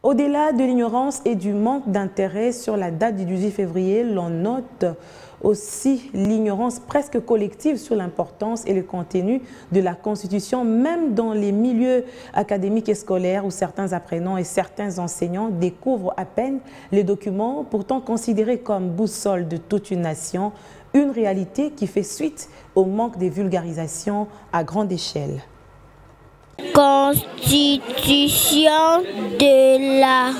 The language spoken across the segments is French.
Au-delà de l'ignorance et du manque d'intérêt sur la date du 18 février, l'on note aussi l'ignorance presque collective sur l'importance et le contenu de la Constitution, même dans les milieux académiques et scolaires où certains apprenants et certains enseignants découvrent à peine les documents, pourtant considérés comme boussole de toute une nation, une réalité qui fait suite au manque de vulgarisation à grande échelle. Constitution de la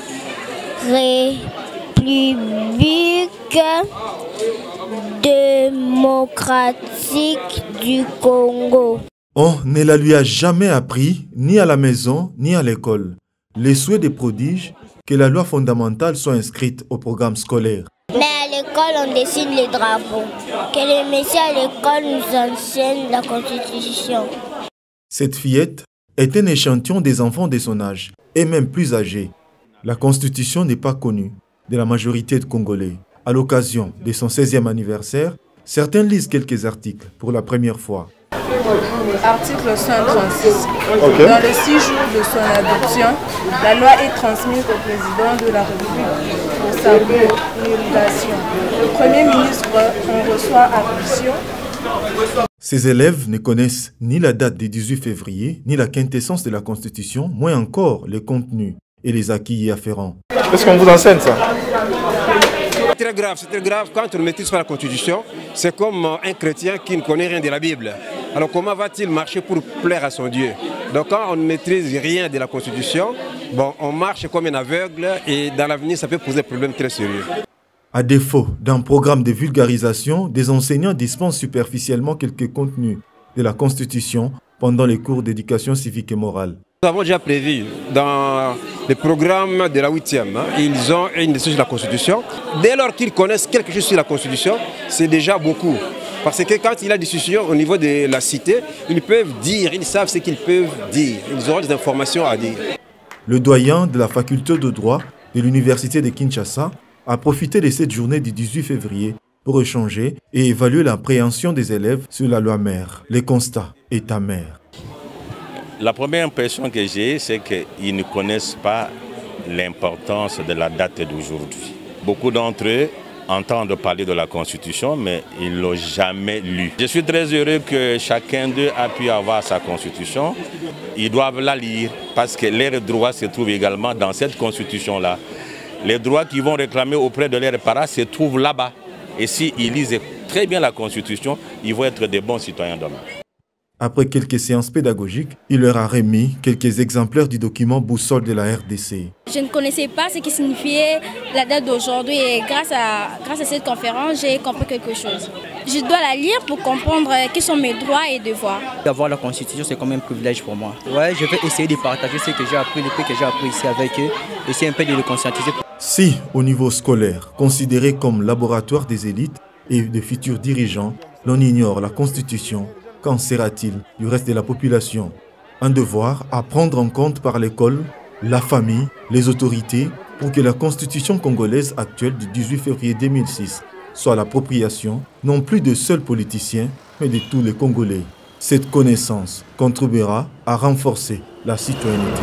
République démocratique du Congo. On ne la lui a jamais appris, ni à la maison, ni à l'école. Les souhaits des prodiges, que la loi fondamentale soit inscrite au programme scolaire. Mais à l'école, on dessine les drapeaux. Que les messieurs à l'école nous enseignent la Constitution. Cette fillette est un échantillon des enfants de son âge, et même plus âgés. La Constitution n'est pas connue de la majorité de Congolais. À l'occasion de son 16e anniversaire, certains lisent quelques articles pour la première fois. Article 136. Okay. Dans les 6 jours de son adoption, la loi est transmise au président de la République pour sa promulgation. Le Premier ministre en reçoit apparition. Ces élèves ne connaissent ni la date du 18 février, ni la quintessence de la Constitution, moins encore les contenus et les acquis y afférents. Est-ce qu'on vous enseigne ça? C'est très grave. Quand on ne maîtrise pas la Constitution, c'est comme un chrétien qui ne connaît rien de la Bible. Alors comment va-t-il marcher pour plaire à son Dieu? Donc quand on ne maîtrise rien de la Constitution, bon, on marche comme un aveugle et dans l'avenir, ça peut poser des problèmes très sérieux. À défaut d'un programme de vulgarisation, des enseignants dispensent superficiellement quelques contenus de la Constitution pendant les cours d'éducation civique et morale. Nous avons déjà prévu dans le programme de la 8e, ils ont une discussion sur la Constitution. Dès lors qu'ils connaissent quelque chose sur la Constitution, c'est déjà beaucoup. Parce que quand il y a des discussions au niveau de la cité, ils peuvent dire, ils savent ce qu'ils peuvent dire. Ils auront des informations à dire. Le doyen de la faculté de droit de l'université de Kinshasa a profité de cette journée du 18 février pour échanger et évaluer l'appréhension des élèves sur la loi mère. Le constat est amer. La première impression que j'ai, c'est qu'ils ne connaissent pas l'importance de la date d'aujourd'hui. Beaucoup d'entre eux entendent parler de la Constitution, mais ils ne l'ont jamais lue. Je suis très heureux que chacun d'eux a pu avoir sa Constitution. Ils doivent la lire parce que leurs droits se trouvent également dans cette Constitution-là. Les droits qu'ils vont réclamer auprès de leurs parents se trouvent là-bas. Et s'ils lisent très bien la Constitution, ils vont être des bons citoyens demain. Après quelques séances pédagogiques, il leur a remis quelques exemplaires du document boussole de la RDC. Je ne connaissais pas ce qui signifiait la date d'aujourd'hui et grâce à cette conférence, j'ai compris quelque chose. Je dois la lire pour comprendre quels sont mes droits et devoirs. D'avoir la Constitution, c'est quand même un privilège pour moi. Ouais, je vais essayer de partager ce que j'ai appris, le peu que j'ai appris ici avec eux, essayer un peu de le conscientiser. Si, au niveau scolaire, considéré comme laboratoire des élites et des futurs dirigeants, l'on ignore la Constitution, qu'en sera-t-il du reste de la population? Un devoir à prendre en compte par l'école, la famille, les autorités, pour que la Constitution congolaise actuelle du 18 février 2006 soit l'appropriation non plus de seuls politiciens, mais de tous les Congolais. Cette connaissance contribuera à renforcer la citoyenneté.